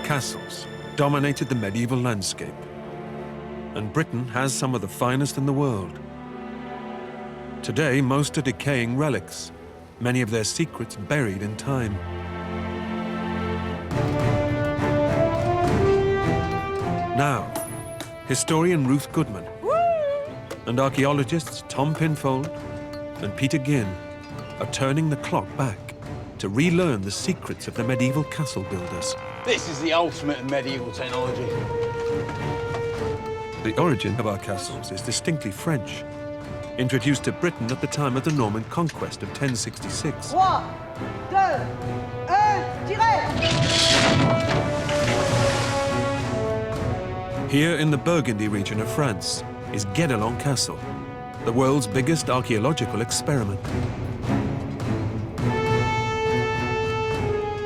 Castles dominated the medieval landscape, and Britain has some of the finest in the world. Today, most are decaying relics, many of their secrets buried in time. Now, historian Ruth Goodman and archaeologists Tom Pinfold and Peter Ginn are turning the clock back to relearn the secrets of the medieval castle builders. This is the ultimate in medieval technology. The origin of our castles is distinctly French, introduced to Britain at the time of the Norman conquest of 1066. 3, 2, 1, tirez! Here in the Burgundy region of France is Guédelon Castle, the world's biggest archaeological experiment.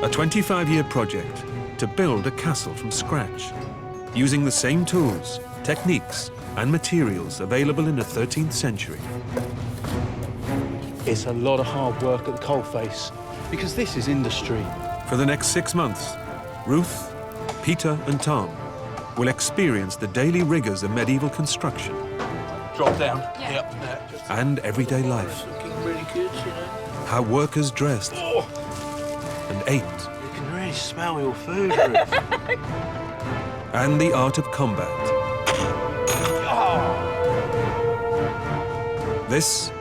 A 25-year project to build a castle from scratch, using the same tools, techniques, and materials available in the 13th century. It's a lot of hard work at the coalface, because this is industry. For the next 6 months, Ruth, Peter, and Tom will experience the daily rigors of medieval construction. Drop down. Yeah. Yep. And everyday life. Looking really good, you know. How workers dressed and ate, You can really smell your food, Ruth. and the art of combat. This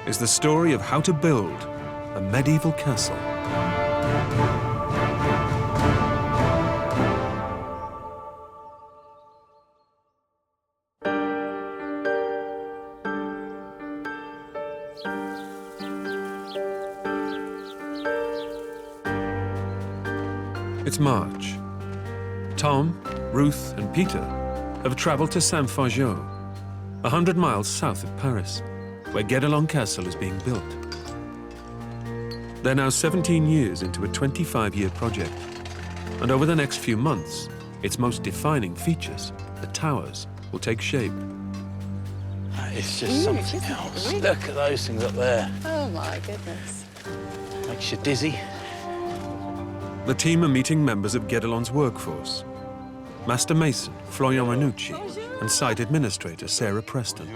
is the story of how to build a medieval castle. It's March. Tom, Ruth, and Peter have traveled to Saint-Fargeau, 100 miles south of Paris, where Guédelon Castle is being built. They're now 17 years into a 25-year project, and over the next few months, its most defining features, the towers, will take shape. It's just something else. Look at those things up there. Oh, my goodness. Makes you dizzy. The team are meeting members of Guédelon's workforce, Master Mason Florian Ranucci and Site Administrator Sarah Preston.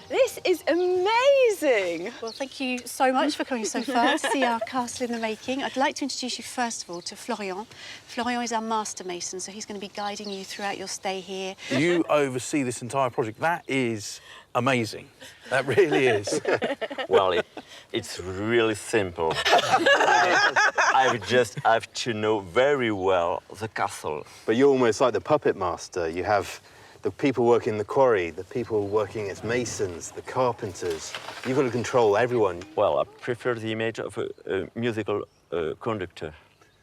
This is amazing. Well, thank you so much for coming so far to see our castle in the making. I'd like to introduce you first of all to Florian. Florian is our master mason, so he's going to be guiding you throughout your stay here. You oversee this entire project. That is amazing. That really is. Well, it's really simple. I just have to know very well the castle. But you're almost like the puppet master. You have the people working in the quarry, the people working as masons, the carpenters. You've got to control everyone. Well, I prefer the image of a musical conductor.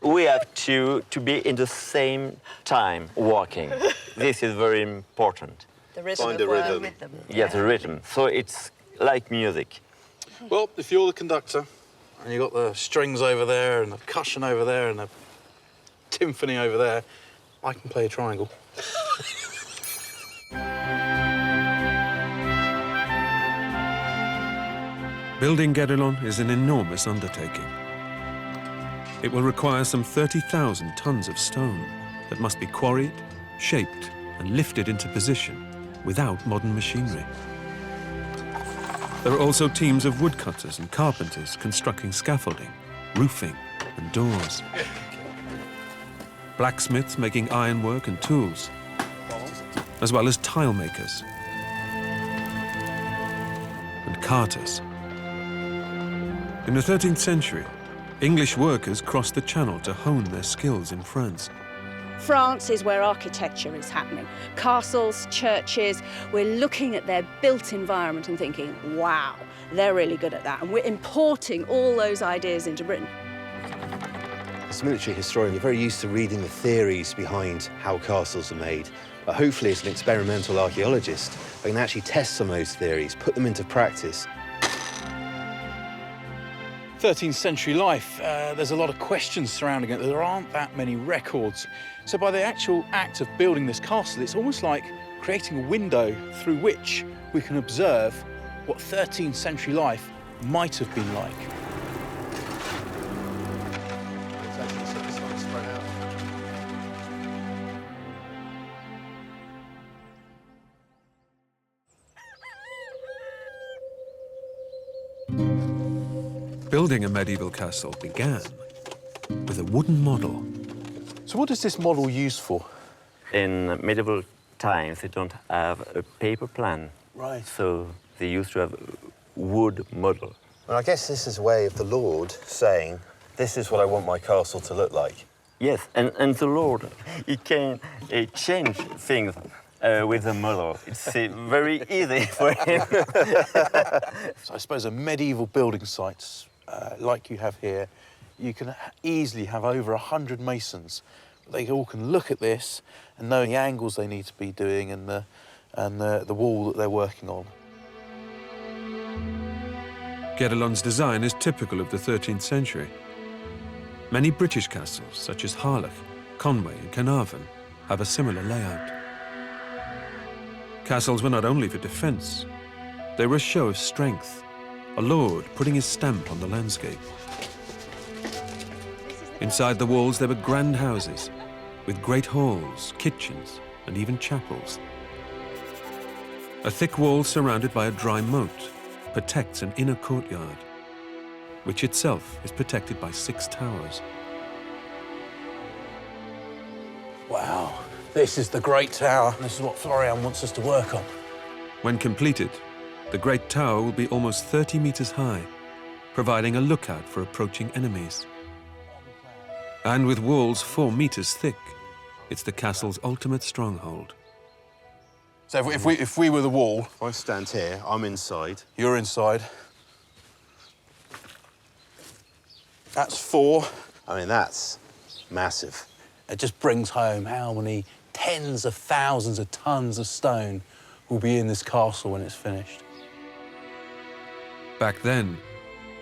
We have to be in the same time working. This is very important. The rhythm Find of a rhythm. with them. Yeah, the rhythm. So it's like music. Well, if you're the conductor and you've got the strings over there and the percussion over there and the timpani over there, I can play a triangle. Building Guédelon is an enormous undertaking. It will require some 30,000 tons of stone that must be quarried, shaped, and lifted into position without modern machinery. There are also teams of woodcutters and carpenters constructing scaffolding, roofing, and doors. Blacksmiths making ironwork and tools, as well as tile makers and carters. In the 13th century, English workers crossed the Channel to hone their skills in France. France is where architecture is happening. Castles, churches, we're looking at their built environment and thinking, wow, they're really good at that. And we're importing all those ideas into Britain. As a military historian, you're very used to reading the theories behind how castles are made. But hopefully, as an experimental archaeologist, I can actually test some of those theories, put them into practice. 13th century life, there's a lot of questions surrounding it. There aren't that many records. So by the actual act of building this castle, it's almost like creating a window through which we can observe what 13th century life might have been like. Building a medieval castle began with a wooden model. So what is this model used for? In medieval times, they don't have a paper plan. Right. So they used to have a wood model. Well, I guess this is a way of the Lord saying, this is what I want my castle to look like. Yes, and the Lord, he can change things with the model. It's very easy for him. So I suppose a medieval building sites, like you have here, you can easily have over 100 masons. They all can look at this and know the angles they need to be doing and the wall that they're working on. Guédelon's design is typical of the 13th century. Many British castles, such as Harlech, Conway and Carnarvon, have a similar layout. Castles were not only for defense, they were a show of strength, a lord putting his stamp on the landscape. Inside the walls there were grand houses, with great halls, kitchens, and even chapels. A thick wall surrounded by a dry moat protects an inner courtyard, which itself is protected by 6 towers. Wow, this is the Great Tower. This is what Florian wants us to work on. When completed, the Great Tower will be almost 30 meters high, providing a lookout for approaching enemies. And with walls 4 meters thick, it's the castle's ultimate stronghold. So if we were the wall, If I stand here, I'm inside. you're inside. That's 4. I mean, that's massive. It just brings home how many tens of thousands of tons of stone will be in this castle when it's finished. Back then,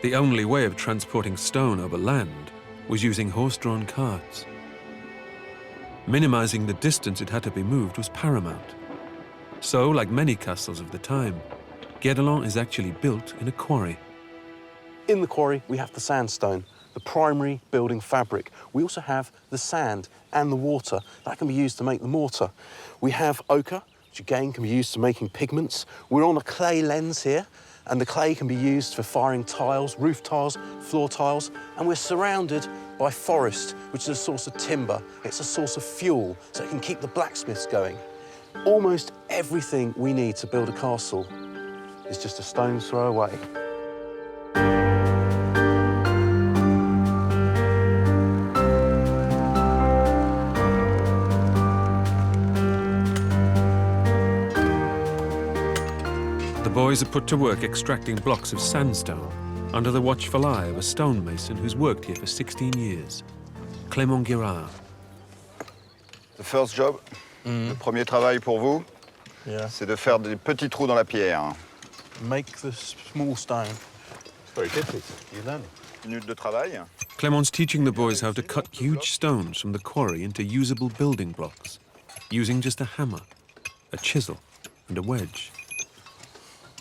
the only way of transporting stone over land was using horse-drawn carts. Minimizing the distance it had to be moved was paramount. So, like many castles of the time, Guédelon is actually built in a quarry. In the quarry, we have the sandstone, the primary building fabric. We also have the sand and the water. That can be used to make the mortar. We have ochre, which again can be used to making pigments. We're on a clay lens here, and the clay can be used for firing tiles, roof tiles, floor tiles, and we're surrounded by forest, which is a source of timber. It's a source of fuel, so it can keep the blacksmiths going. Almost everything we need to build a castle is just a stone's throw away. The boys are put to work extracting blocks of sandstone under the watchful eye of a stonemason who's worked here for 16 years, Clément Girard. The first job, le premier travail pour vous, c'est de faire des petits trous dans la pierre. Make the small stone. It's very difficult. You learn it. Minute de travail. Clément's teaching the boys how to cut huge stones from the quarry into usable building blocks, using just a hammer, a chisel, and a wedge.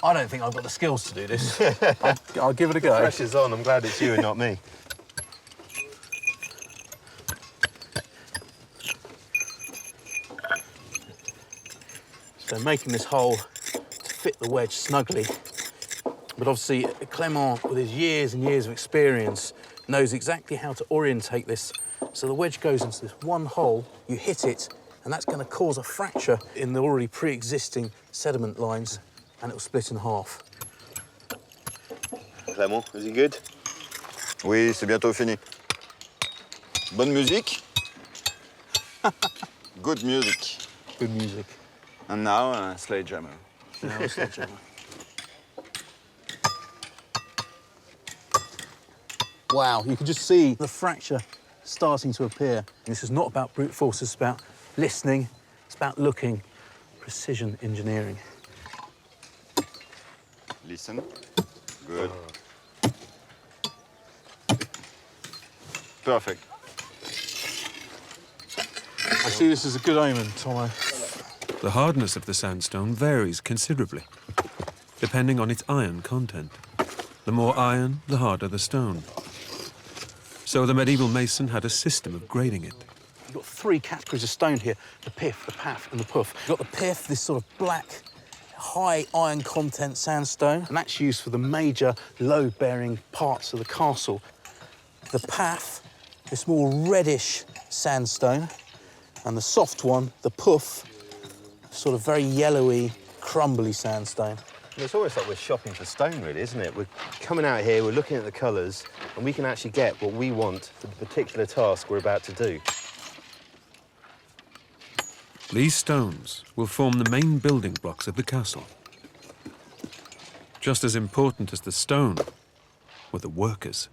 I don't think I've got the skills to do this. I'll give it a go. Pressure's on. I'm glad it's you and not me. So making this hole to fit the wedge snugly. But obviously, Clément, with his years and years of experience, knows exactly how to orientate this. So the wedge goes into this one hole, you hit it, and that's going to cause a fracture in the already pre-existing sediment lines, and it will split in half. Clément, is he good? Oui, c'est bientôt fini. Bonne musique. Good music. Good music. And now, sledgehammer. Now a sledgehammer. Wow, you can just see the fracture starting to appear. This is not about brute force, it's about listening, it's about looking, precision engineering. Listen. Good. Perfect. I see this as a good omen, Tomo. The hardness of the sandstone varies considerably, depending on its iron content. The more iron, the harder the stone. So the medieval mason had a system of grading it. You've got 3 categories of stone here: the pith, the paff, and the puff. You've got the pith, this sort of black, high iron content sandstone, and that's used for the major load-bearing parts of the castle. The path, this more reddish sandstone, and the soft one, the puff, sort of very yellowy, crumbly sandstone. It's almost like we're shopping for stone, really, isn't it? We're coming out here, we're looking at the colours, and we can actually get what we want for the particular task we're about to do. These stones will form the main building blocks of the castle. Just as important as the stone were the workers.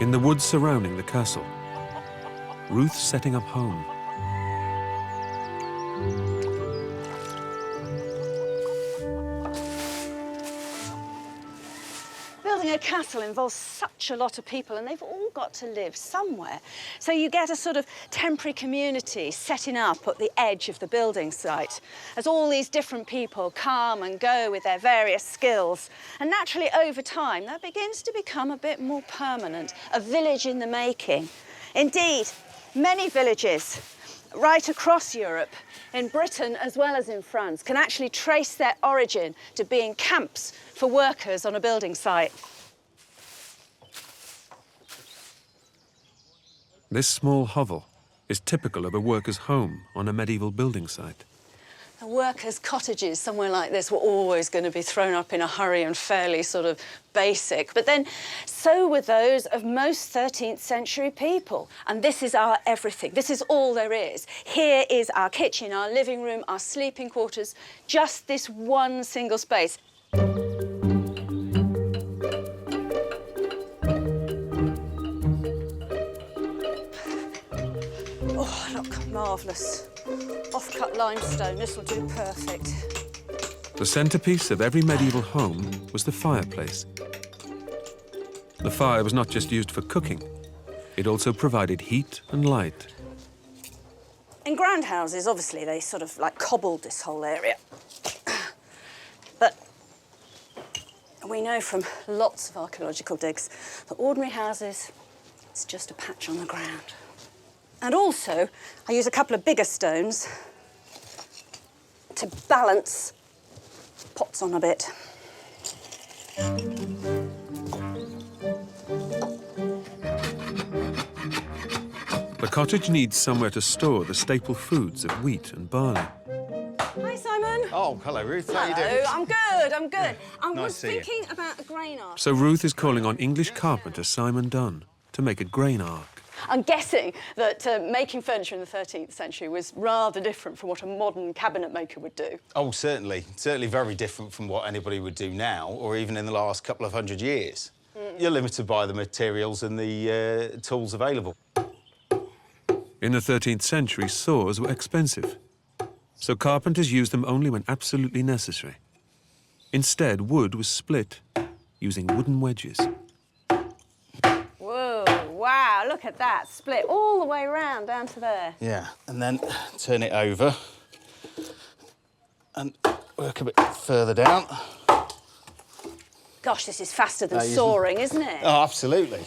In the woods surrounding the castle, Ruth's setting up home. Building a castle involves such a lot of people, and they've all got to live somewhere. So you get a sort of temporary community setting up at the edge of the building site as all these different people come and go with their various skills. And naturally, over time, that begins to become a bit more permanent, a village in the making. Indeed, many villages right across Europe, in Britain as well as in France, can actually trace their origin to being camps for workers on a building site. This small hovel is typical of a worker's home on a medieval building site. The workers' cottages somewhere like this were always going to be thrown up in a hurry and fairly sort of basic. But then so were those of most 13th century people. And this is our everything. This is all there is. Here is our kitchen, our living room, our sleeping quarters, just this one single space. Oh, look, marvellous. Off-cut limestone, this will do perfect. The centrepiece of every medieval home was the fireplace. The fire was not just used for cooking, it also provided heat and light. In grand houses, obviously, they sort of like cobbled this whole area. But we know from lots of archaeological digs that ordinary houses, it's just a patch on the ground. And also, I use a couple of bigger stones to balance pots on a bit. The cottage needs somewhere to store the staple foods of wheat and barley. Hi, Simon. Oh, hello, Ruth. How you Hello, doing? I'm good, I'm good. I Nice was to see you. thinking about a grain ark. So Ruth is calling on English carpenter Simon Dunn to make a grain ark. I'm guessing that making furniture in the 13th century was rather different from what a modern cabinet maker would do. Oh, certainly. Certainly very different from what anybody would do now, or even in the last couple of 100 years. You're limited by the materials and the tools available. In the 13th century, saws were expensive, so carpenters used them only when absolutely necessary. Instead, wood was split using wooden wedges. Whoa, wow, look at that. Split all the way round down to there. Yeah, and then turn it over and work a bit further down. Gosh, this is faster than sawing, isn't it? Oh, absolutely.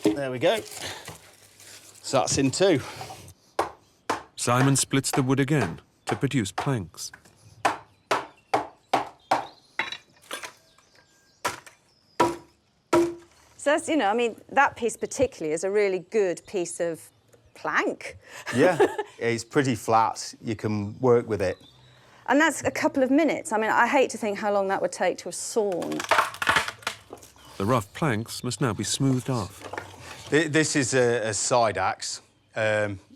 There we go. So that's in two. Simon splits the wood again to produce planks. So that's, you know, I mean, that piece particularly is a really good piece of plank. Yeah, it's pretty flat. You can work with it. And that's a couple of minutes. I mean, I hate to think how long that would take to have sawn. The rough planks must now be smoothed off. This is a side axe.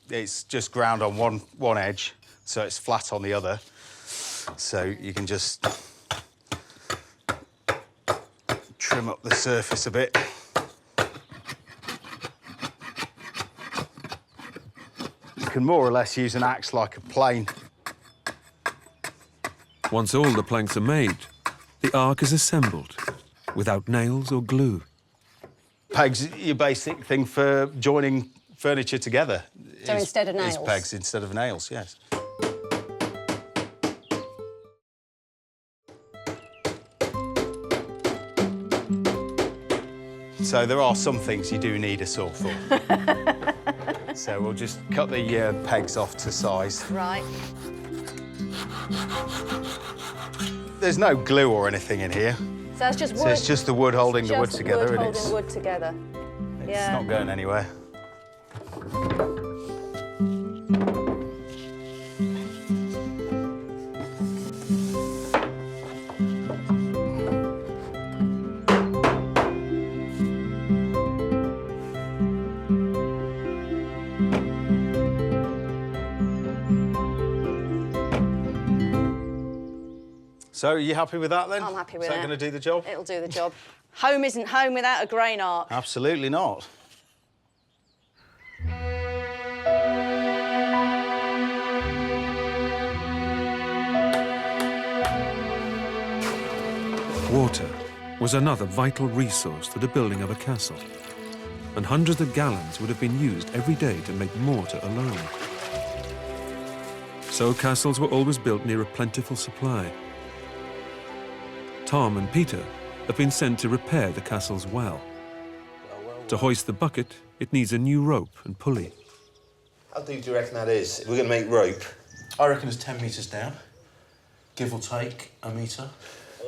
It's just ground on one edge, so it's flat on the other. So you can just trim up the surface a bit. You can more or less use an axe like a plane. Once all the planks are made, the ark is assembled without nails or glue. Pegs, your basic thing for joining furniture together. So instead of nails? Is pegs instead of nails, yes. So there are some things you do need a saw for. So we'll just cut the pegs off to size. Right. There's no glue or anything in here. So that's just wood. So it's just the wood holding the wood Just together, wood and holding wood together. it's not going anywhere. So, are you happy with that then? I'm happy with Is that it. going to do the job? It'll do the job. Home isn't home without a grain arc. Absolutely not. Water was another vital resource to the building of a castle, and hundreds of gallons would have been used every day to make mortar alone. So castles were always built near a plentiful supply. Tom and Peter have been sent to repair the castle's well. To hoist the bucket, it needs a new rope and pulley. How deep do you reckon that is? If we're going to make rope. I reckon it's 10 metres down, give or take a metre.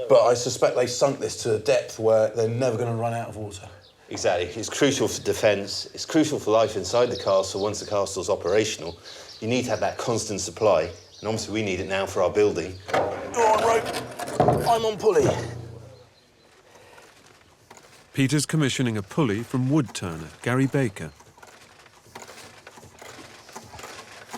But I suspect they sunk this to a depth where they're never going to run out of water. Exactly. It's crucial for defence. It's crucial for life inside the castle once the castle's operational. You need to have that constant supply, and obviously we need it now for our building. You're on rope, I'm on pulley. Peter's commissioning a pulley from wood turner Gary Baker.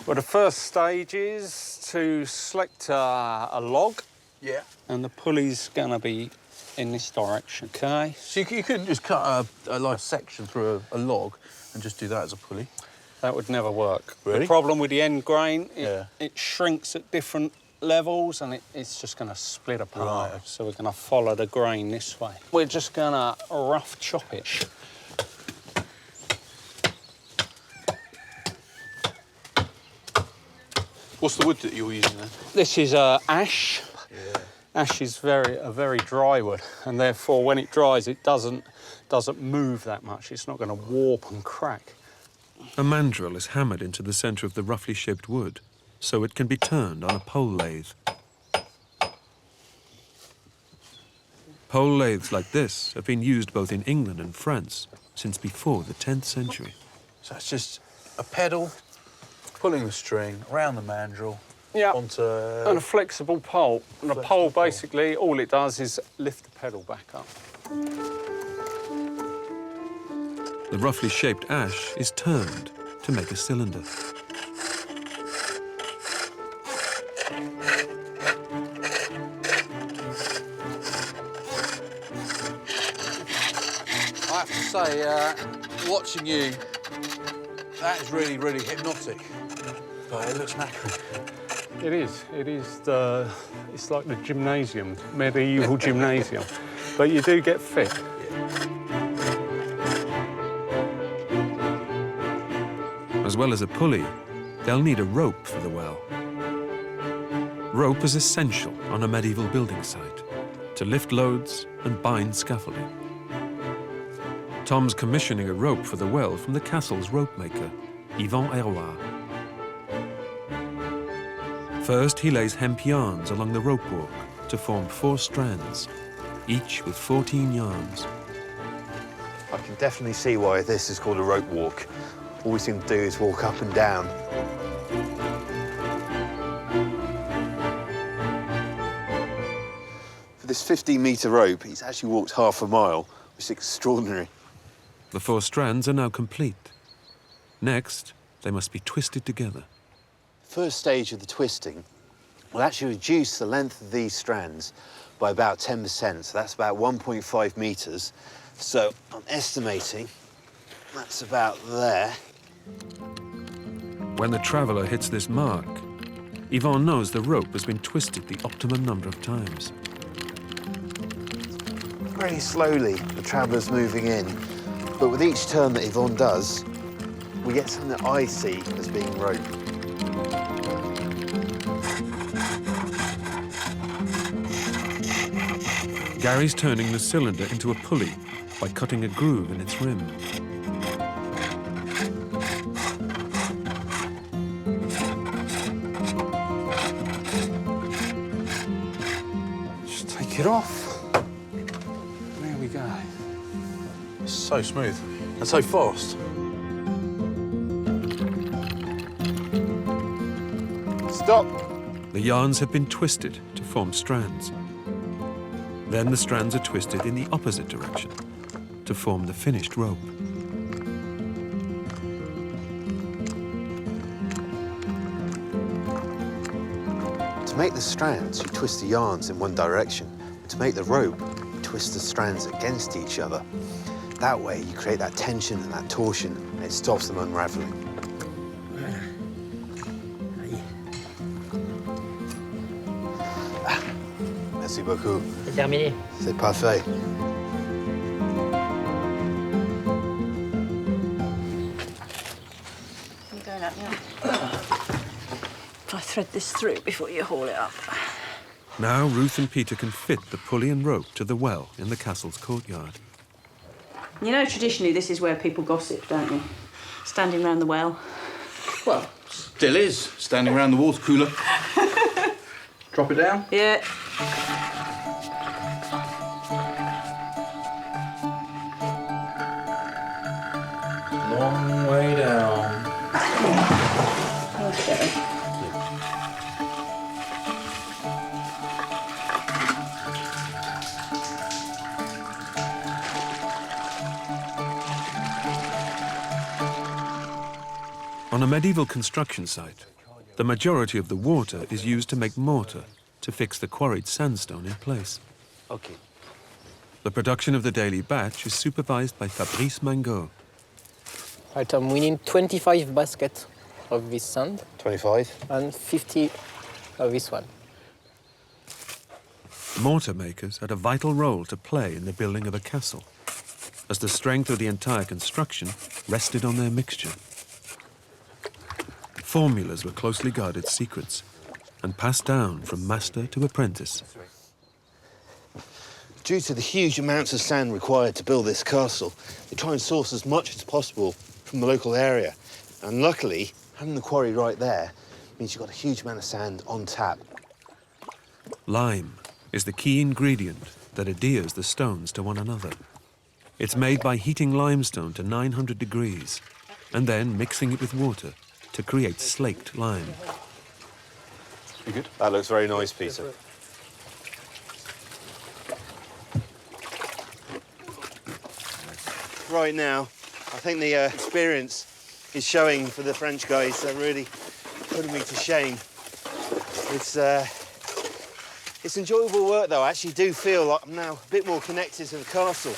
Well, the first stage is to select a log. Yeah. And the pulley's going to be in this direction, OK? So you couldn't just cut a light section through a log and just do that as a pulley? That would never work. Really? The problem with the end grain, it shrinks at different levels and it's just going to split apart. Right. So we're going to follow the grain this way. We're just going to rough chop it. What's the wood that you're using then? This is ash. Yeah. Ash is a very dry wood, and therefore when it dries, it doesn't move that much. It's not going to warp and crack. A mandrel is hammered into the centre of the roughly shaped wood, so it can be turned on a pole lathe. Pole lathes like this have been used both in England and France since before the 10th century. So it's just a pedal, pulling the string around the mandrel, Yeah, onto... and a flexible pole. And the pole, basically, all it does is lift the pedal back up. The roughly shaped ash is turned to make a cylinder. I have to say, watching you, that is really, really hypnotic. But it looks knackering. It is. It's like the gymnasium, medieval gymnasium. But you do get fit. As well as a pulley, they'll need a rope for the well. Rope is essential on a medieval building site to lift loads and bind scaffolding. Tom's commissioning a rope for the well from the castle's rope maker, Yvan Héroard. First, he lays hemp yarns along the rope walk to form 4 strands, each with 14 yarns. I can definitely see why this is called a rope walk. All we seem to do is walk up and down. For this 15-metre rope, he's actually walked half a mile, which is extraordinary. The 4 strands are now complete. Next, they must be twisted together. First stage of the twisting will actually reduce the length of these strands by about 10%, so that's about 1.5 metres. So I'm estimating that's about there. When the traveller hits this mark, Yvonne knows the rope has been twisted the optimum number of times. Very slowly, the traveller's moving in, but with each turn that Yvonne does, we get something that I see as being rope. Gary's turning the cylinder into a pulley by cutting a groove in its rim. Just take it off. There we go. It's so smooth and so fast. Stop! The yarns have been twisted to form strands. Then the strands are twisted in the opposite direction to form the finished rope. To make the strands, you twist the yarns in one direction. To make the rope, you twist the strands against each other. That way, you create that tension and that torsion, and it stops them unraveling. Merci beaucoup. C'est terminé. C'est parfait. You going up, yeah. If I thread this through before you haul it up. Now Ruth and Peter can fit the pulley and rope to the well in the castle's courtyard. You know, traditionally, this is where people gossip, don't you? Standing round the well. Well, still is. Standing around the water cooler. Drop it down. Yeah. Long way down. Okay. On a medieval construction site, the majority of the water is used to make mortar to fix the quarried sandstone in place. Okay. The production of the daily batch is supervised by Fabrice Mangot. Right, we need 25 baskets of this sand 25. and 50 of this one. Mortar makers had a vital role to play in the building of a castle, as the strength of the entire construction rested on their mixture. Formulas were closely guarded secrets and passed down from master to apprentice. Due to the huge amounts of sand required to build this castle, they try and source as much as possible from the local area. And luckily, having the quarry right there means you've got a huge amount of sand on tap. Lime is the key ingredient that adheres the stones to one another. It's made by heating limestone to 900 degrees and then mixing it with water to create slaked lime. You good? That looks very nice, Peter. Right now, I think the experience is showing for the French guys. They're really putting me to shame. It's enjoyable work, though. I actually do feel like I'm now a bit more connected to the castle.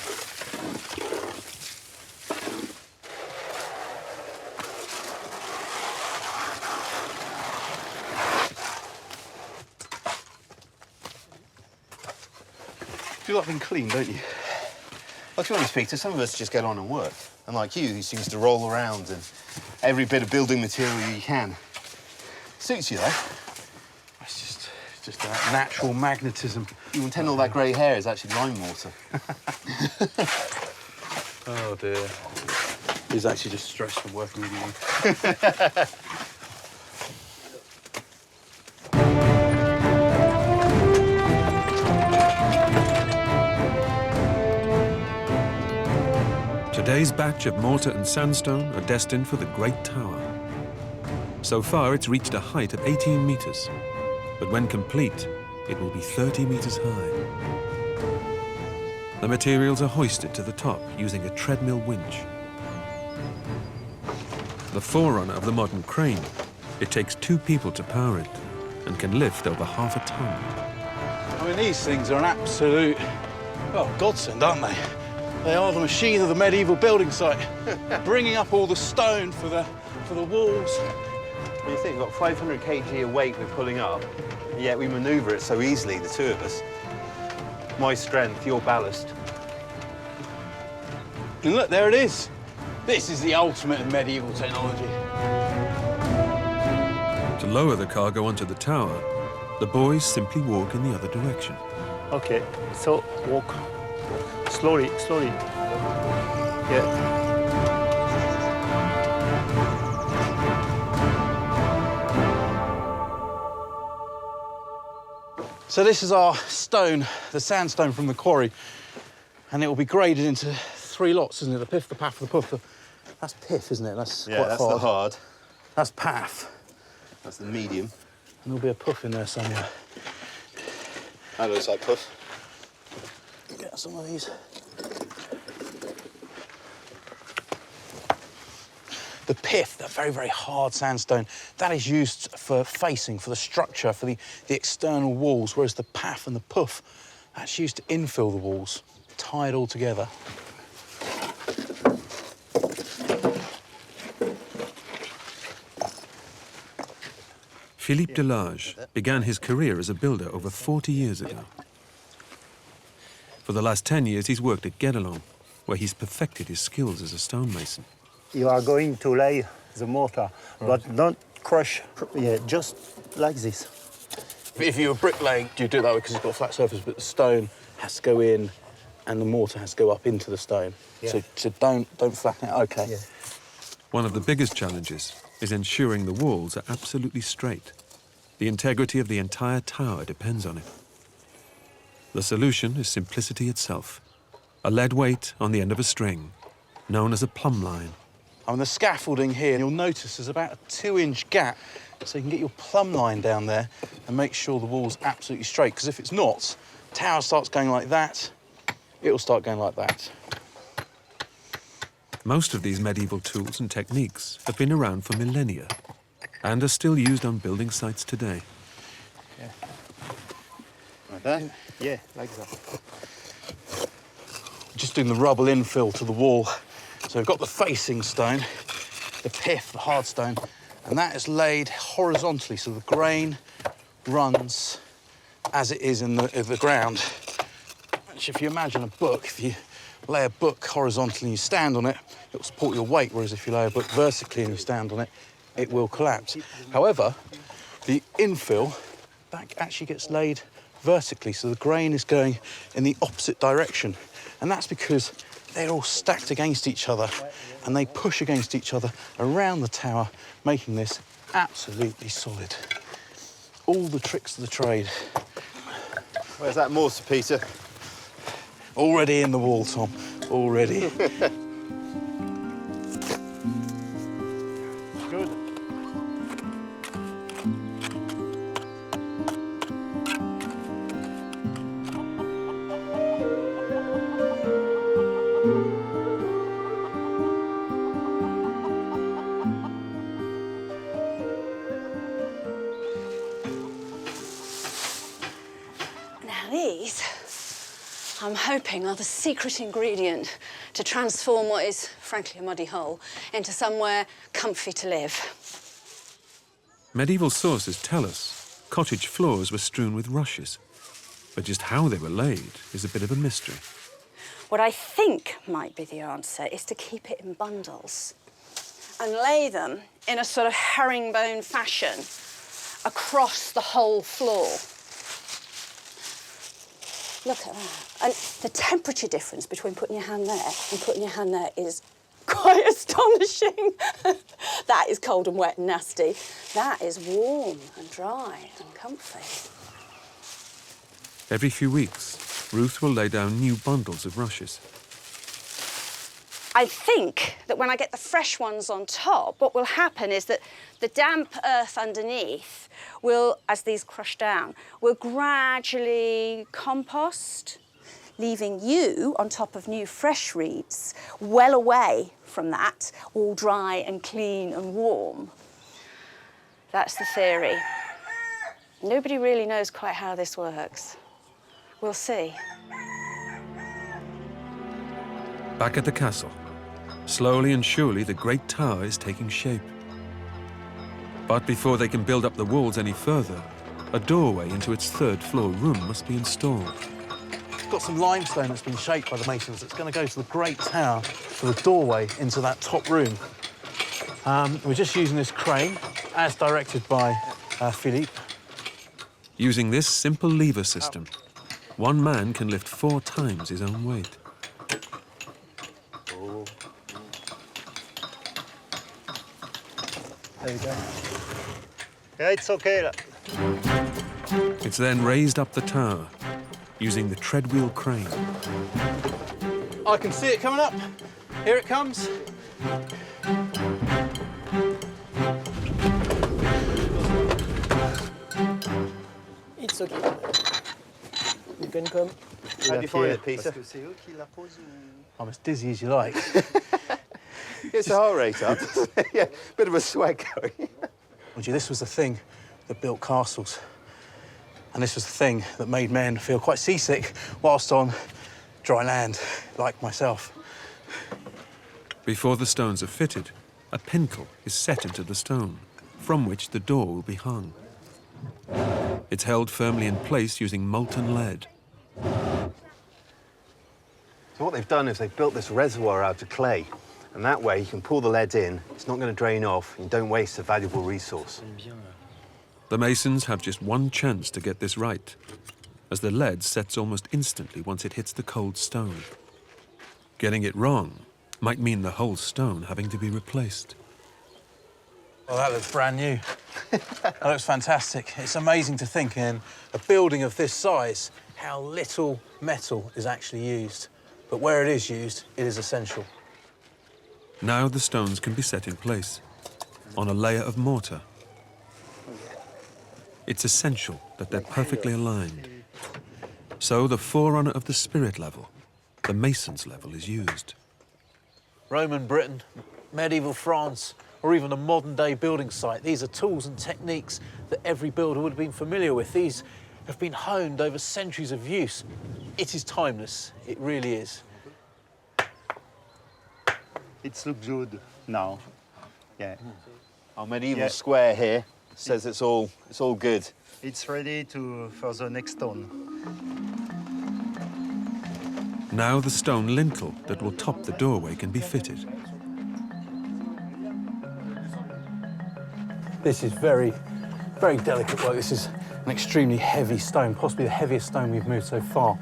You like being clean, don't you? Well, to be honest, Peter, some of us just get on and work. And like you, who seems to roll around and every bit of building material you can. Suits you, though. It's just that natural magnetism. You can tell all that grey hair is actually lime mortar. Oh, dear. He's actually just stressed from working with you. Today's batch of mortar and sandstone are destined for the Great Tower. So far, it's reached a height of 18 meters, but when complete, it will be 30 meters high. The materials are hoisted to the top using a treadmill winch. The forerunner of the modern crane, it takes 2 people to power it and can lift over half a ton. I mean, these things are an absolute, well, godsend, aren't they? They are the machine of the medieval building site, bringing up all the stone for the walls. Well, you think we've got 500 kg of weight we're pulling up, and yet we manoeuvre it so easily, the two of us. My strength, your ballast. And look, there it is. This is the ultimate in medieval technology. To lower the cargo onto the tower, the boys simply walk in the other direction. Okay, so walk. Slowly, slowly. Yeah. So this is our stone, the sandstone from the quarry, and it will be graded into 3 lots, isn't it? The pith, the path, the puff. That's pith, isn't it? That's Yeah, quite that's hard. the hard. That's path. That's the medium. And there'll be a puff in there somewhere. That looks like puff. Get some of these. The pith, that very, very hard sandstone, that is used for facing, for the structure, for the external walls, whereas the path and the puff, that's used to infill the walls, tie it all together. Philippe Delage began his career as a builder over 40 years ago. For the last 10 years, he's worked at Guédelon, where he's perfected his skills as a stonemason. You are going to lay the mortar, but don't crush, just like this. If you were bricklaying, you do it that way because it's got a flat surface, but the stone has to go in and the mortar has to go up into the stone. Yeah. So don't flatten it, OK. Yeah. One of the biggest challenges is ensuring the walls are absolutely straight. The integrity of the entire tower depends on it. The solution is simplicity itself. A lead weight on the end of a string, known as a plumb line. On the scaffolding here, you'll notice there's about a 2-inch gap, so you can get your plumb line down there and make sure the wall's absolutely straight, because if it's not, tower starts going like that, it'll start going like that. Most of these medieval tools and techniques have been around for millennia and are still used on building sites today. Yeah. Like that? Yeah, like that. Just doing the rubble infill to the wall. So we've got the facing stone, the pith, the hard stone, and that is laid horizontally, so the grain runs as it is in the ground. Which, if you imagine a book, if you lay a book horizontally and you stand on it, it will support your weight, whereas if you lay a book vertically and you stand on it, it will collapse. However, the infill, that actually gets laid vertically, so the grain is going in the opposite direction. And that's because they're all stacked against each other and they push against each other around the tower, making this absolutely solid. All the tricks of the trade. Where's that mortar, Peter? Already in the wall, Tom, already. Good. Now these, I'm hoping, are the secret ingredient to transform what is, frankly, a muddy hole into somewhere comfy to live. Medieval sources tell us cottage floors were strewn with rushes, but just how they were laid is a bit of a mystery. What I think might be the answer is to keep it in bundles and lay them in a sort of herringbone fashion across the whole floor. Look at that. And the temperature difference between putting your hand there and putting your hand there is quite astonishing. That is cold and wet and nasty. That is warm and dry and comfy. Every few weeks, Ruth will lay down new bundles of rushes. I think that when I get the fresh ones on top, what will happen is that the damp earth underneath will, as these crush down, will gradually compost, leaving you on top of new fresh reeds, well away from that, all dry and clean and warm. That's the theory. Nobody really knows quite how this works. We'll see. Back at the castle, slowly and surely the great tower is taking shape. But before they can build up the walls any further, a doorway into its third-floor room must be installed. We've got some limestone that's been shaped by the masons that's going to go to the great tower for the doorway into that top room. We're just using this crane, as directed by Philippe. Using this simple lever system, One man can lift 4 times his own weight. There you go. Yeah, it's okay. It's then raised up the tower using the treadwheel crane. I can see it coming up. Here it comes. It's okay. You can come. How do you find it, Peter? I'm as dizzy as you like. Gets the heart rate up. Yeah, bit of a sweat going. Well, gee, this was the thing that built castles. And this was the thing that made men feel quite seasick whilst on dry land, like myself. Before the stones are fitted, a pintle is set into the stone, from which the door will be hung. It's held firmly in place using molten lead. So what they've done is they've built this reservoir out of clay, and that way you can pour the lead in, it's not going to drain off, and you don't waste a valuable resource. The masons have just one chance to get this right, as the lead sets almost instantly once it hits the cold stone. Getting it wrong might mean the whole stone having to be replaced. Well, that looks brand new. That looks fantastic. It's amazing to think in a building of this size how little metal is actually used. But where it is used, it is essential. Now the stones can be set in place, on a layer of mortar. It's essential that they're perfectly aligned. So the forerunner of the spirit level, the mason's level, is used. Roman Britain, medieval France, or even a modern-day building site, these are tools and techniques that every builder would have been familiar with. These have been honed over centuries of use. It is timeless. It really is. It looks good now. Yeah. Our medieval square here says it's all good. It's ready for the next stone. Now the stone lintel that will top the doorway can be fitted. This is very, very delicate work. This is an extremely heavy stone, possibly the heaviest stone we've moved so far.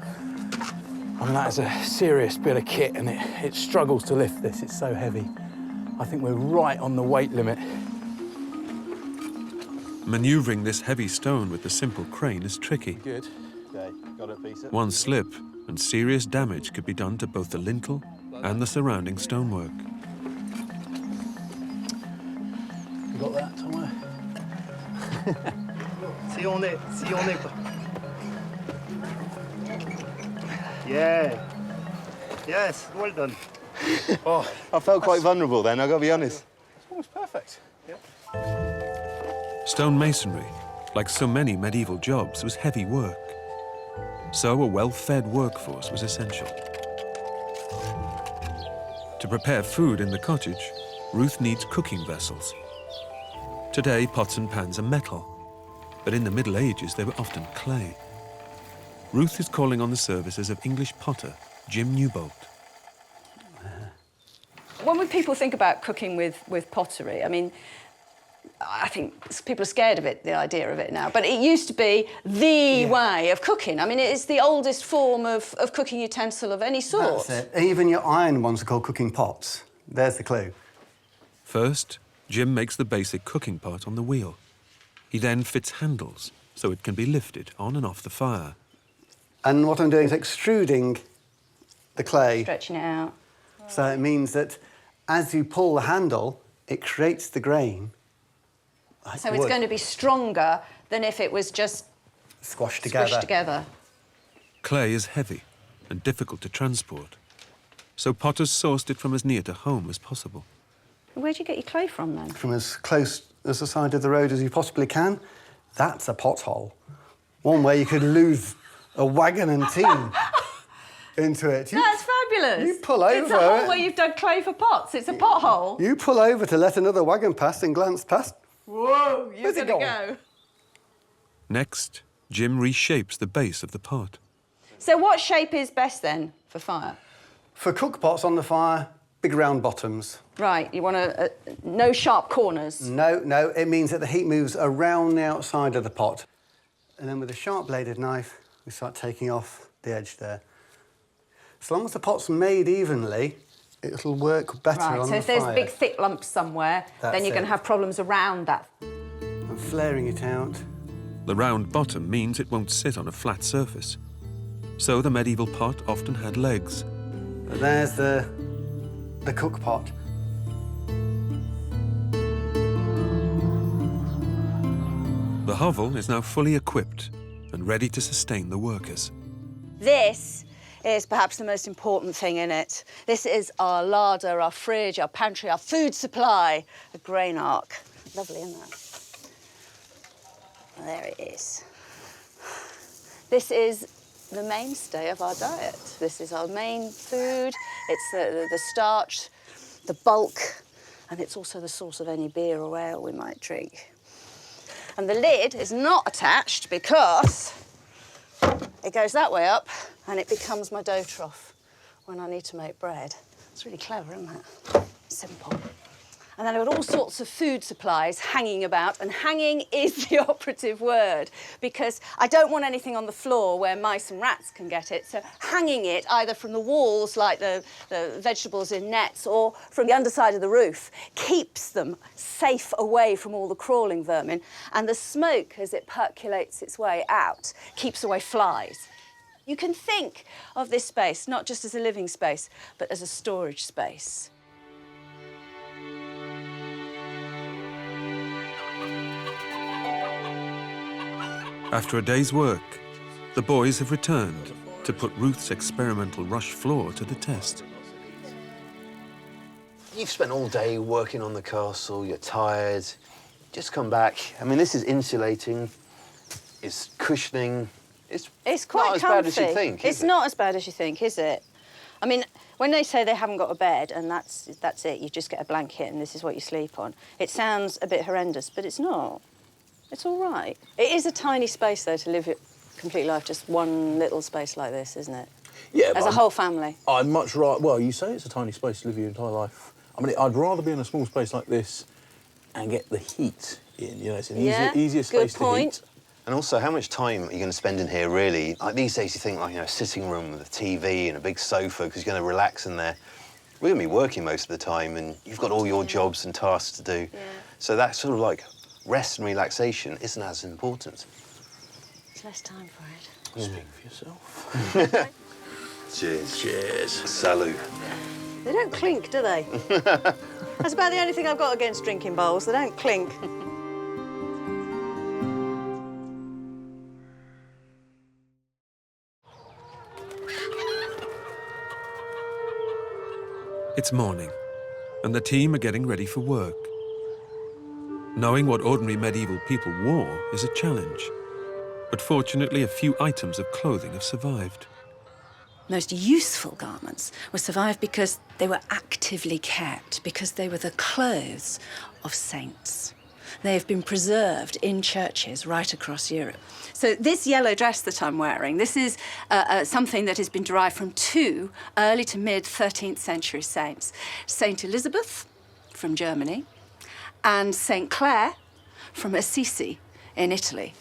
I mean, that is a serious bit of kit, and it struggles to lift this. It's so heavy. I think we're right on the weight limit. Maneuvering this heavy stone with the simple crane is tricky. Good. Okay, got it, Peter. One slip and serious damage could be done to both the lintel and the surrounding stonework. You got that somewhere? Si on est. Yeah. Yes, well done. Oh, I felt quite vulnerable then, I've got to be honest. It's almost perfect. Stone masonry, like so many medieval jobs, was heavy work. So a well-fed workforce was essential. To prepare food in the cottage, Ruth needs cooking vessels. Today, pots and pans are metal, but in the Middle Ages, they were often clay. Ruth is calling on the services of English potter Jim Newbolt. When people think about cooking with pottery, I mean, I think people are scared of it, the idea of it now, but it used to be the way of cooking. I mean, it is the oldest form of cooking utensil of any sort. That's it. Even your iron ones are called cooking pots. There's the clue. First, Jim makes the basic cooking pot on the wheel. He then fits handles so it can be lifted on and off the fire. And what I'm doing is extruding the clay. Stretching it out. So it means that as you pull the handle, it creates the grain. Like So it's wood. going to be stronger than if it was just squashed together. squished together. Clay is heavy and difficult to transport, so potters sourced it from as near to home as possible. Where do you get your clay from, then? From as close as the side of the road as you possibly can. That's a pothole. One where you could lose a wagon and team into it. That's fabulous. You pull over. It's a hole where you've dug clay for pots. It's a pothole. You pull over to let another wagon pass and glance past. Whoa, you're Where's it going to going? go. Next, Jim reshapes the base of the pot. So what shape is best, then, for fire? For cook pots on the fire, big round bottoms. Right, you want no sharp corners. No, it means that the heat moves around the outside of the pot. And then with a sharp-bladed knife, we start taking off the edge there. As long as the pot's made evenly, it'll work better on the fire. So if there's big thick lumps somewhere, then you're going to have problems around that. And flaring it out. The round bottom means it won't sit on a flat surface. So the medieval pot often had legs. There's the cook pot. The hovel is now fully equipped and ready to sustain the workers. This is perhaps the most important thing in it. This is our larder, our fridge, our pantry, our food supply, a grain ark. Lovely, isn't that? There it is. This is the mainstay of our diet. This is our main food. It's the starch, the bulk, and it's also the source of any beer or ale we might drink. And the lid is not attached because it goes that way up and it becomes my dough trough when I need to make bread. It's really clever, isn't it? Simple. And then I've got all sorts of food supplies hanging about, and hanging is the operative word, because I don't want anything on the floor where mice and rats can get it. So hanging it either from the walls, like the vegetables in nets, or from the underside of the roof, keeps them safe away from all the crawling vermin. And the smoke, as it percolates its way out, keeps away flies. You can think of this space not just as a living space, but as a storage space. After a day's work, the boys have returned to put Ruth's experimental rush floor to the test. You've spent all day working on the castle, you're tired, just come back. I mean, this is insulating, it's cushioning, it's quite not as comfy. bad as you think, It's not as bad as you think, is it? I mean, when they say they haven't got a bed and that's it, you just get a blanket and this is what you sleep on, it sounds a bit horrendous, but it's not. It's all right. It is a tiny space, though, to live your complete life, just one little space like this, isn't it? Yeah, as a whole family. I'd much rather... Well, you say it's a tiny space to live your entire life. I mean, I'd rather be in a small space like this and get the heat in. You know, it's an easier space to heat. And also, how much time are you going to spend in here, really? Like, these days, you think, like, you know, a sitting room with a TV and a big sofa, because you're going to relax in there. We're going to be working most of the time, and you've got all your jobs and tasks to do. Yeah. So that sort of, like, rest and relaxation isn't as important. There's less time for it. Speak for yourself. Cheers. Cheers. Salut. They don't clink, do they? That's about the only thing I've got against drinking bowls. They don't clink. It's morning, and the team are getting ready for work. Knowing what ordinary medieval people wore is a challenge, but fortunately a few items of clothing have survived. Most useful garments were survived because they were actively kept, because they were the clothes of saints. They have been preserved in churches right across Europe. So this yellow dress that I'm wearing, this is something that has been derived from two early to mid 13th century saints. Saint Elizabeth from Germany and Saint Clare from Assisi in Italy.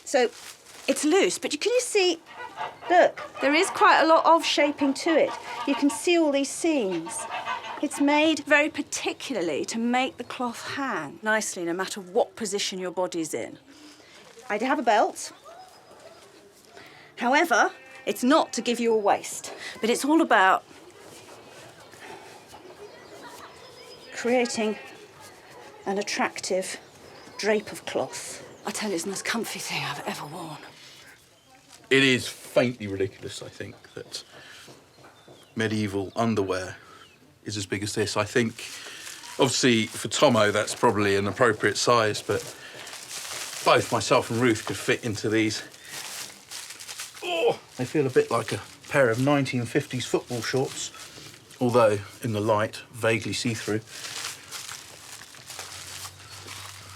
So it's loose, but can you see, look, there is quite a lot of shaping to it. You can see all these seams. It's made very particularly to make the cloth hang nicely, no matter what position your body's in. I have a belt. However, it's not to give you a waist, but it's all about creating an attractive drape of cloth. I tell you, it's the most comfy thing I've ever worn. It is faintly ridiculous, I think, that medieval underwear is as big as this. I think, obviously, for Tomo, that's probably an appropriate size, but both myself and Ruth could fit into these. Oh, they feel a bit like a pair of 1950s football shorts, although, in the light, vaguely see-through.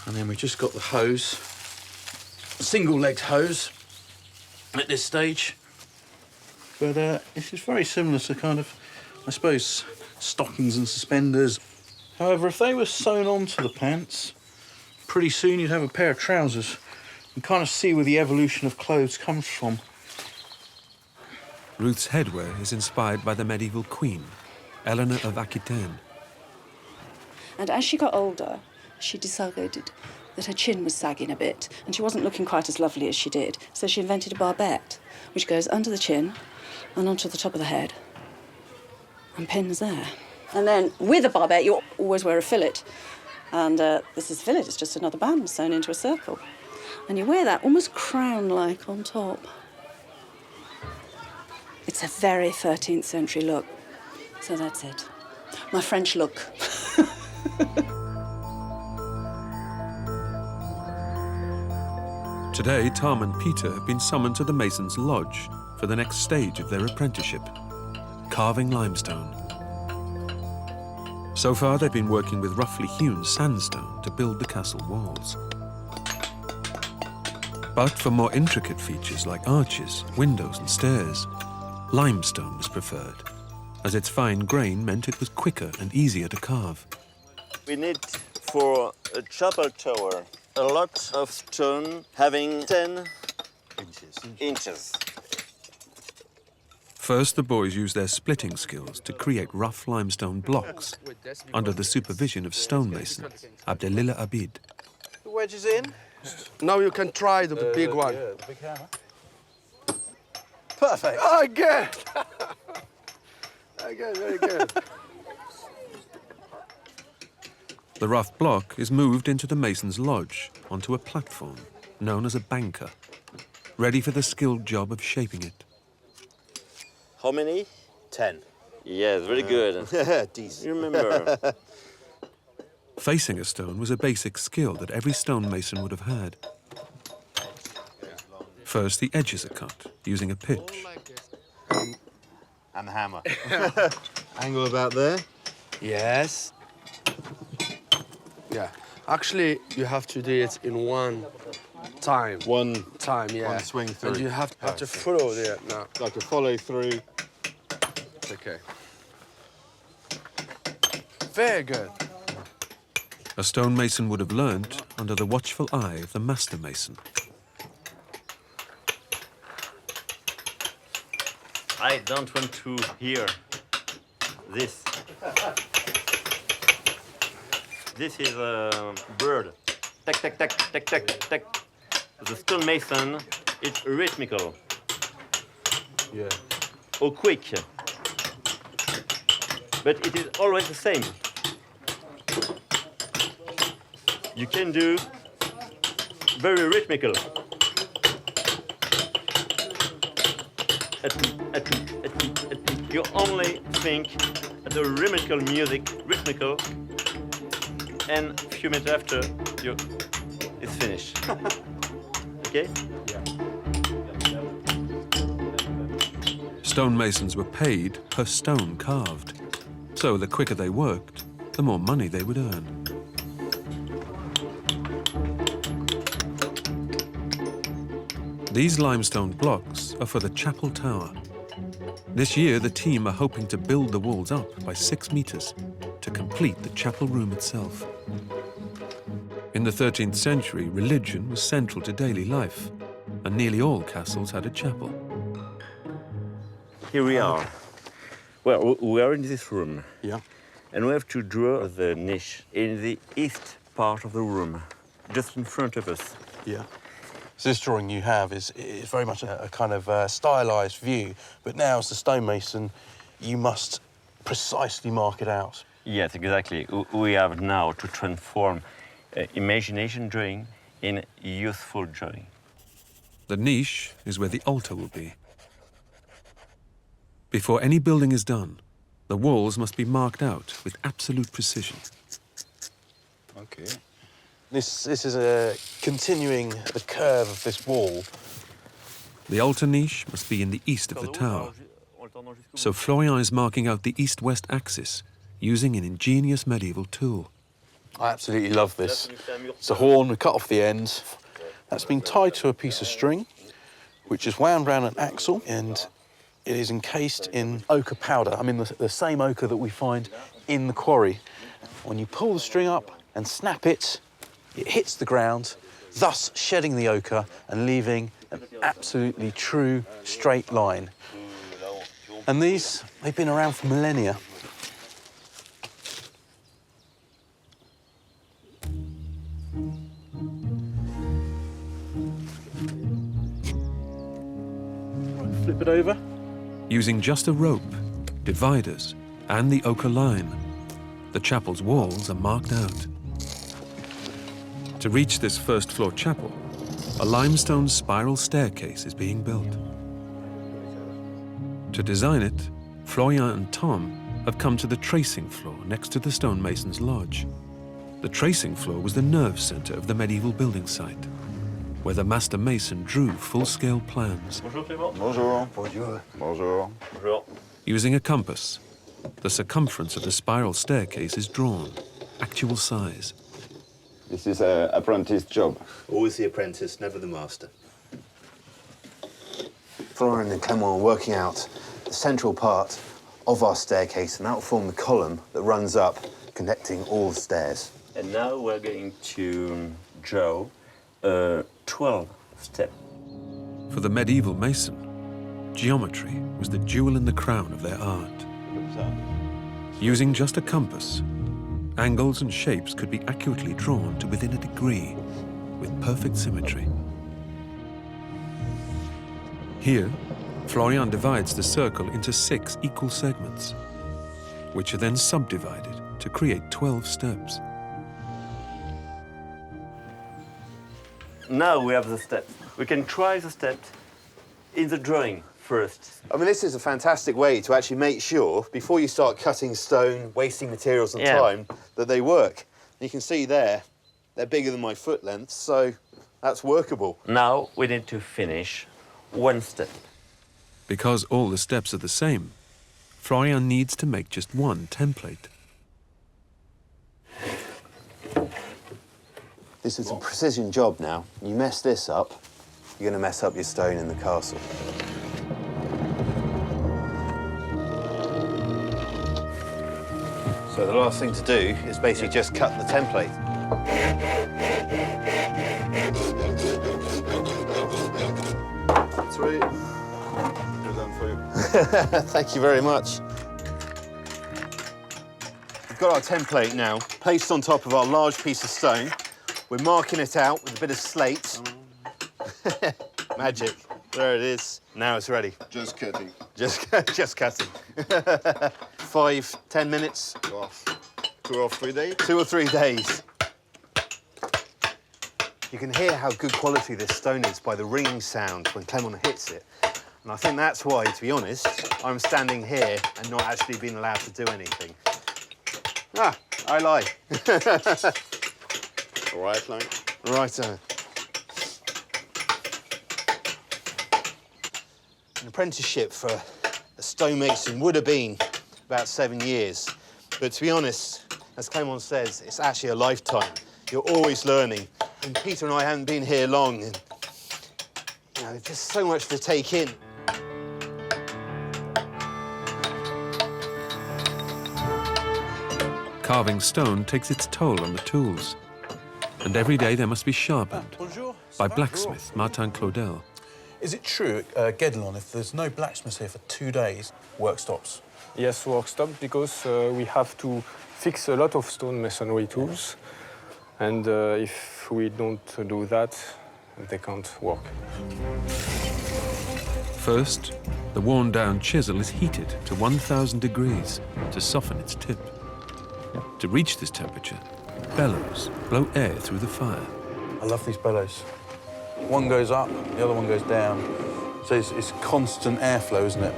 And then we've just got the hose, single-legged hose at this stage. But this is very similar to kind of, I suppose, stockings and suspenders. However, if they were sewn onto the pants, pretty soon you'd have a pair of trousers and kind of see where the evolution of clothes comes from. Ruth's headwear is inspired by the medieval queen, Eleanor of Aquitaine. And as she got older, she decided that her chin was sagging a bit and she wasn't looking quite as lovely as she did. So she invented a barbette, which goes under the chin and onto the top of the head and pins there. And then with a barbette, you always wear a fillet. And this is fillet, it's just another band sewn into a circle. And you wear that almost crown-like on top. It's a very 13th century look. So that's it. My French look. Today, Tom and Peter have been summoned to the Masons' Lodge for the next stage of their apprenticeship, carving limestone. So far, they've been working with roughly hewn sandstone to build the castle walls. But for more intricate features like arches, windows and stairs, limestone was preferred, as its fine grain meant it was quicker and easier to carve. We need for a chapel tower a lot of stone having 10 inches. First, the boys used their splitting skills to create rough limestone blocks under the supervision of stonemason Abdelillah Abid. The wedge is in. Now you can try the big one. Yeah, the big hammer. Perfect. Oh, good. Okay, very good. The rough block is moved into the mason's lodge onto a platform known as a banker, ready for the skilled job of shaping it. How many? 10. Yes, very good. Decent. You remember. Facing a stone was a basic skill that every stonemason would have had. First, the edges are cut using a pitch. And the hammer. Angle about there. Yes. Yeah. Actually, you have to do it in one time. One time, yeah. One swing through. And you have to follow it now. Like a follow through. Okay. Very good. A stonemason would have learnt under the watchful eye of the master mason. I don't want to hear this. This is a bird. Tack, tack, tack, tack, tack, tack. The stonemason is rhythmical. Yeah. Or quick. But it is always the same. You can do very rhythmical. You only think the rhythmical music, and a few minutes after, it's finished. Okay? Stonemasons were paid per stone carved, so the quicker they worked, the more money they would earn. These limestone blocks are for the chapel tower. This year, the team are hoping to build the walls up by 6 meters to complete the chapel room itself. In the 13th century, religion was central to daily life, and nearly all castles had a chapel. Here we are. Well, we are in this room. Yeah. And we have to draw the niche in the east part of the room, just in front of us. Yeah. So this drawing you have is very much a kind of stylised view, but now as the stonemason, you must precisely mark it out. Yes, exactly. We have now to transform imagination drawing in useful drawing. The niche is where the altar will be. Before any building is done, the walls must be marked out with absolute precision. Okay. This is continuing the curve of this wall. The altar niche must be in the east of the tower. So Florian is marking out the east-west axis using an ingenious medieval tool. I absolutely love this. It's a horn, we cut off the end. That's been tied to a piece of string, which is wound round an axle, and it is encased in ochre powder. I mean, the same ochre that we find in the quarry. When you pull the string up and snap it, it hits the ground, thus shedding the ochre and leaving an absolutely true straight line. And these, they've been around for millennia. Right, flip it over. Using just a rope, dividers, and the ochre line, the chapel's walls are marked out. To reach this first-floor chapel, a limestone spiral staircase is being built. To design it, Florian and Tom have come to the tracing floor next to the stonemason's lodge. The tracing floor was the nerve center of the medieval building site, where the master mason drew full-scale plans. Bonjour, Clément. Bonjour. Bonjour. Bonjour. Bonjour. Using a compass, the circumference of the spiral staircase is drawn, actual size. This is an apprentice job. Always the apprentice, never the master. Florian and Clément are working out the central part of our staircase, and that will form the column that runs up, connecting all the stairs. And now we're going to draw 12 steps. For the medieval mason, geometry was the jewel in the crown of their art. Using just a compass, angles and shapes could be accurately drawn to within a degree, with perfect symmetry. Here, Florian divides the circle into 6 equal segments, which are then subdivided to create 12 steps. Now we have the steps. We can try the steps in the drawing first. I mean, this is a fantastic way to actually make sure, before you start cutting stone, wasting materials and time, that they work. You can see there, they're bigger than my foot length, so that's workable. Now we need to finish one step. Because all the steps are the same, Florian needs to make just one template. This is a precision job now. You mess this up, you're going to mess up your stone in the castle. So the last thing to do is basically just cut the template. 3. You're done for you. Thank you very much. We've got our template now, placed on top of our large piece of stone. We're marking it out with a bit of slate. Magic. There it is. Now it's ready. Just cutting. Just cutting. 5, 10 minutes. 2 or 3 days. 2 or 3 days. You can hear how good quality this stone is by the ringing sound when Clément hits it. And I think that's why, to be honest, I'm standing here and not actually being allowed to do anything. Ah, I lie. All right, line. Righto. An apprenticeship for a stonemason would have been about 7 years. But to be honest, as Clément says, it's actually a lifetime. You're always learning. And Peter and I haven't been here long, and there's just so much to take in. Carving stone takes its toll on the tools, and every day they must be sharpened by blacksmith Martin Claudel. Is it true at Gedlon, if there's no blacksmith here for 2 days, work stops? Yes, work stop, because we have to fix a lot of stone masonry tools. And if we don't do that, they can't work. First, the worn-down chisel is heated to 1,000 degrees to soften its tip. To reach this temperature, bellows blow air through the fire. I love these bellows. One goes up, the other one goes down. So it's constant airflow, isn't it?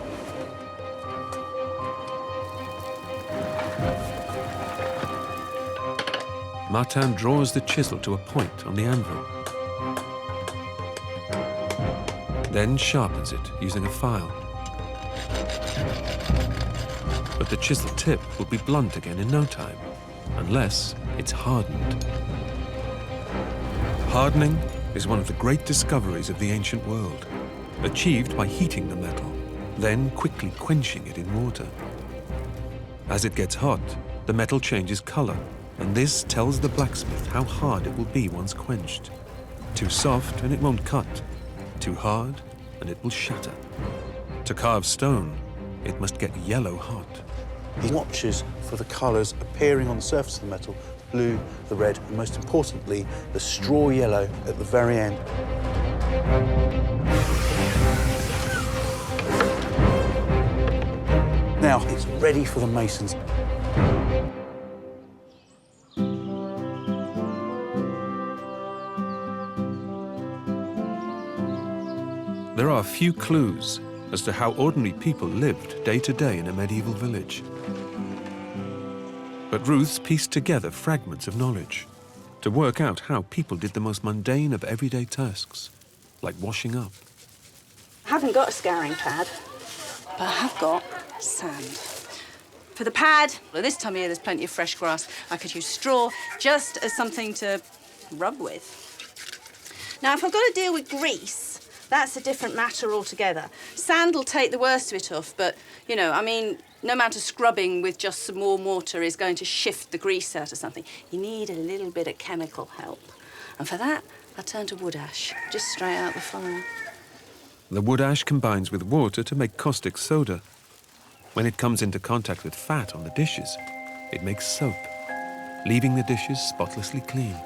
Martin draws the chisel to a point on the anvil, then sharpens it using a file. But the chisel tip will be blunt again in no time, unless it's hardened. Hardening is one of the great discoveries of the ancient world, achieved by heating the metal, then quickly quenching it in water. As it gets hot, the metal changes color, and this tells the blacksmith how hard it will be once quenched. Too soft and it won't cut. Too hard and it will shatter. To carve stone, it must get yellow hot. He watches for the colours appearing on the surface of the metal, the blue, the red, and most importantly, the straw yellow at the very end. Now it's ready for the masons. There are few clues as to how ordinary people lived day to day in a medieval village. But Ruth's pieced together fragments of knowledge to work out how people did the most mundane of everyday tasks, like washing up. I haven't got a scouring pad, but I have got sand. For the pad, well, this time of year there's plenty of fresh grass. I could use straw just as something to rub with. Now, if I've got to deal with grease, that's a different matter altogether. Sand will take the worst of it off, but, you know, I mean, no amount of scrubbing with just some more mortar is going to shift the grease out of something. You need a little bit of chemical help. And for that, I turn to wood ash, just straight out the fire. The wood ash combines with water to make caustic soda. When it comes into contact with fat on the dishes, it makes soap, leaving the dishes spotlessly clean.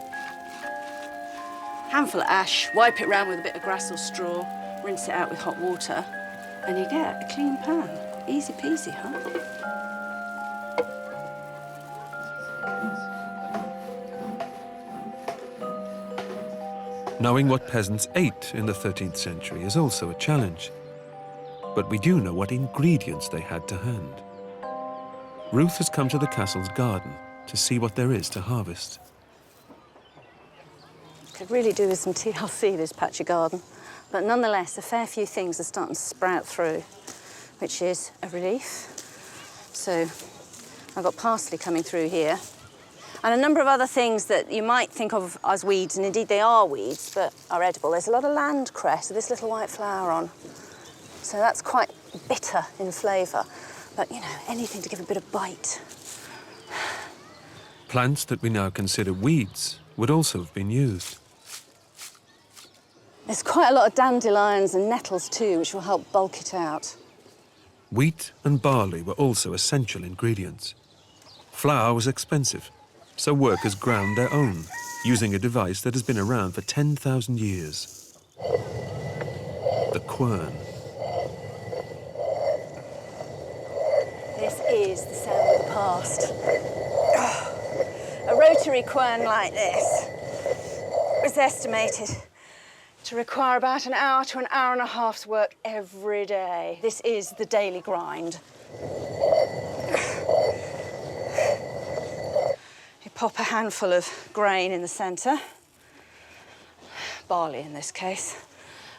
Handful of ash, wipe it round with a bit of grass or straw, rinse it out with hot water, and you get a clean pan. Easy peasy, huh? Knowing what peasants ate in the 13th century is also a challenge. But we do know what ingredients they had to hand. Ruth has come to the castle's garden to see what there is to harvest. Could really do with some TLC, this patch of garden. But nonetheless, a fair few things are starting to sprout through, which is a relief. So I've got parsley coming through here, and a number of other things that you might think of as weeds, and indeed they are weeds, but are edible. There's a lot of land cress with this little white flower on. So that's quite bitter in flavour. But, you know, anything to give a bit of bite. Plants that we now consider weeds would also have been used. There's quite a lot of dandelions and nettles too, which will help bulk it out. Wheat and barley were also essential ingredients. Flour was expensive, so workers ground their own, using a device that has been around for 10,000 years. The quern. This is the sound of the past. A rotary quern like this is estimated to require about an hour to an hour and a half's work every day. This is the daily grind. You pop a handful of grain in the centre, barley in this case,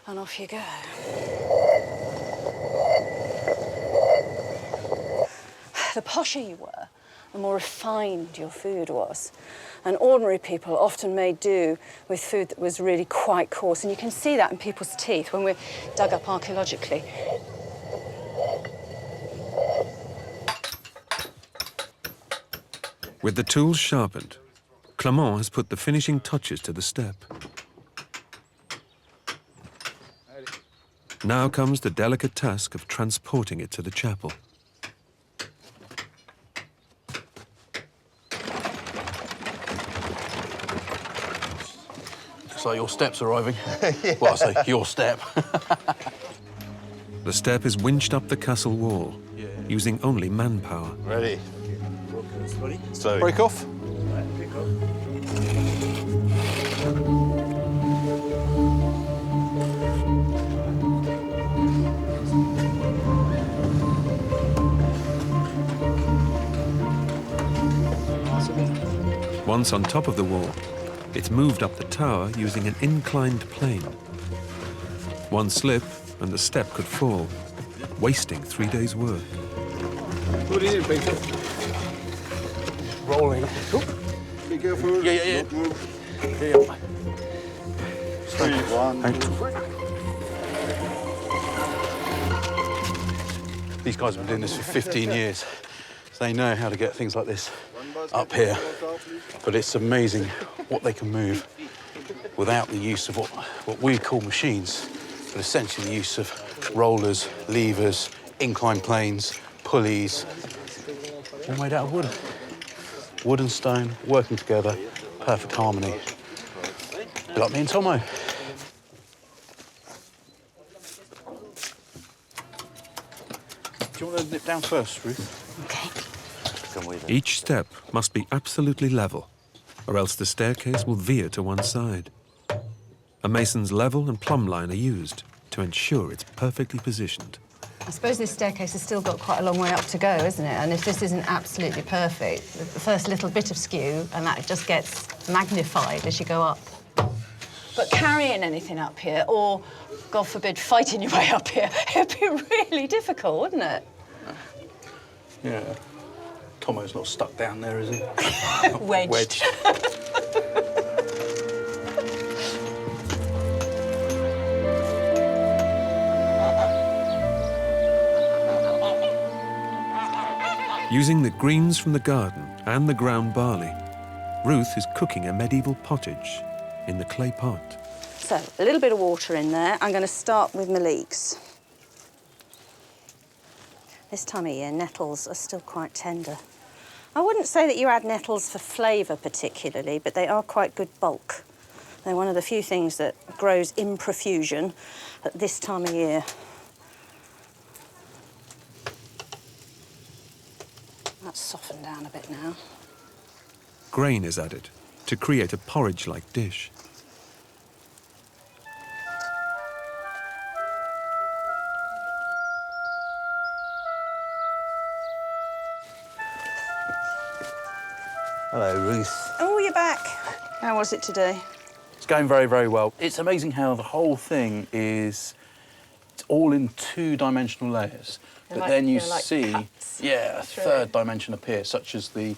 and off you go. The posher you were, the more refined your food was. And ordinary people often made do with food that was really quite coarse. And you can see that in people's teeth when we're dug up archaeologically. With the tools sharpened, Clement has put the finishing touches to the step. Now comes the delicate task of transporting it to the chapel. Looks like your step's arriving. Yeah. Well, I say your step. The step is winched up the castle wall, using only manpower. Ready. So break off. Once on top of the wall, it's moved up the tower using an inclined plane. One slip and the step could fall, wasting 3 days' work. What is it, Peter? Rolling. Be careful. Yeah. Don't move. Yeah. 3, 1, 2. These guys have been doing this for 15 years. So they know how to get things like this up here. But it's amazing what they can move without the use of what we call machines, but essentially the use of rollers, levers, inclined planes, pulleys, all made out of wood. Wood and stone working together, perfect harmony. Be like me and Tomo. Do you want to nip down first, Ruth? OK. Each step must be absolutely level, or else the staircase will veer to one side. A mason's level and plumb line are used to ensure it's perfectly positioned. I suppose this staircase has still got quite a long way up to go, isn't it? And if this isn't absolutely perfect, the first little bit of skew, and that just gets magnified as you go up. But carrying anything up here, or, God forbid, fighting your way up here, it'd be really difficult, wouldn't it? Yeah. Tomo's not stuck down there, is he? Wedged. Using the greens from the garden and the ground barley, Ruth is cooking a medieval pottage in the clay pot. So, a little bit of water in there. I'm going to start with my leeks. This time of year, nettles are still quite tender. I wouldn't say that you add nettles for flavour particularly, but they are quite good bulk. They're one of the few things that grows in profusion at this time of year. That's softened down a bit now. Grain is added to create a porridge-like dish. Hello, Ruth. Oh, you're back. How was it today? It's going very, very well. It's amazing how the whole thing is, it's all in two-dimensional layers. They're But then you like see, cuts a through. third dimension appear, such as the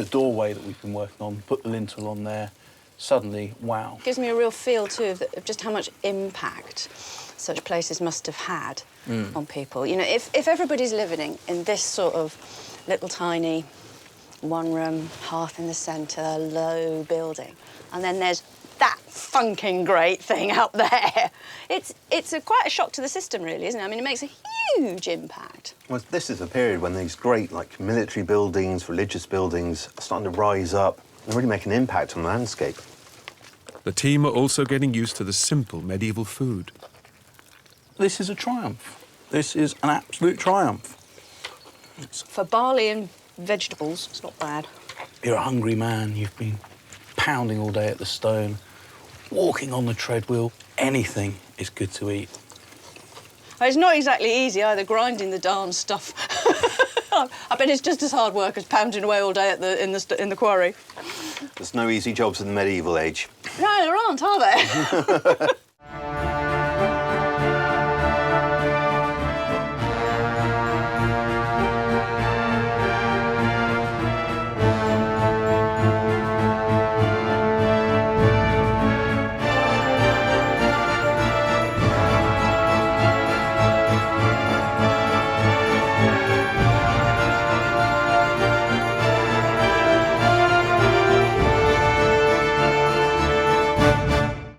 doorway that we've been working on, put the lintel on there. Suddenly, wow. Gives me a real feel, too, of just how much impact such places must have had on people. You know, if everybody's living in this sort of little tiny one-room, hearth in the centre, low building, and then there's that funking great thing up there, it's quite a shock to the system, really, isn't it? I mean, it makes a huge impact. Well, this is a period when these great, like, military buildings, religious buildings are starting to rise up and really make an impact on the landscape. The team are also getting used to the simple medieval food. This is a triumph. This is an absolute triumph. For barley and vegetables, it's not bad. You're a hungry man, you've been pounding all day at the stone, walking on the treadmill, anything is good to eat. It's not exactly easy either, grinding the darn stuff. I bet it's just as hard work as pounding away all day in the quarry. There's no easy jobs in the medieval age. No, there aren't, are there?